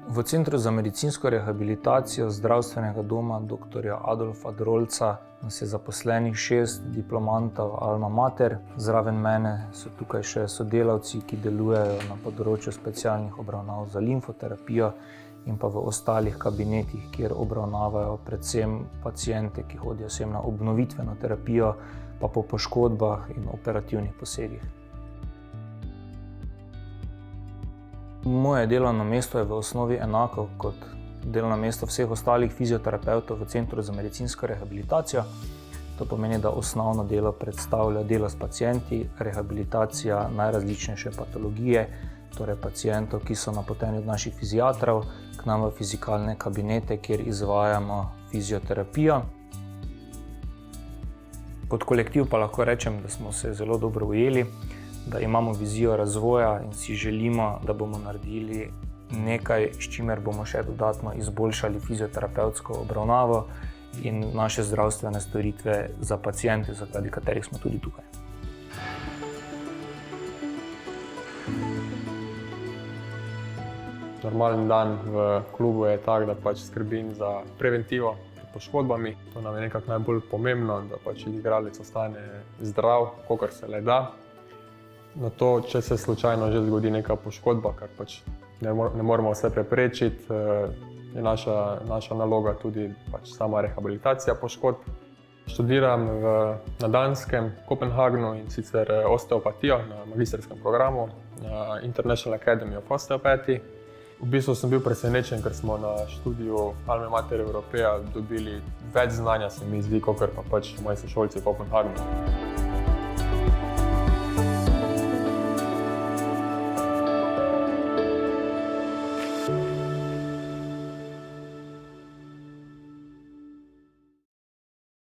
V Centru za medicinsko rehabilitacijo Zdravstvenega doma dr. Adolfa Drolca nas je zaposlenih 6 diplomantov Alma Mater. Zraven mene so tukaj še sodelavci, ki delujejo na področju specialnih obravnav za limfoterapijo in pa v ostalih kabinetih, kjer obravnavajo predvsem paciente, ki hodijo sem na obnovitveno terapijo, pa po poškodbah in operativnih posegih. Moje delovno mesto je v osnovi enako kot delovno mesto vseh ostalih fizioterapevtov v Centru za medicinsko rehabilitacijo. To pomeni, da osnovno delo predstavlja delo s pacienti, rehabilitacija najrazličnejše patologije, torej pacientov, ki so napoteni od naših fiziatrov k nam v fizikalne kabinete, kjer izvajamo fizioterapijo. Kot kolektiv pa lahko rečem, da smo se zelo dobro ujeli, da imamo vizijo razvoja in si želimo, da bomo naredili nekaj, s čimer bomo še dodatno izboljšali fizioterapevtsko obravnavo in naše zdravstvene storitve za paciente, zaradi katerih smo tudi tukaj. Normalen dan v klubu je tak, da skrbim za preventivo pred poškodbami. To nam je nekako najbolj pomembno, da igralec ostane zdrav, kolikor se le da. Na to, če se slučajno že zgodi neka poškodba, kar ne moremo vse preprečiti, je naša naloga tudi sama rehabilitacija poškodb. Študiram na Danskem, v Kopenhagnu, in sicer osteopatijo na magistrskem programu International Academy of Osteopathy. V bistvu sem bil presenečen, ker smo na študiju Alma Mater Europaea dobili več znanja, se mi zdi, kakor pa moji sošolci v Kopenhagnu.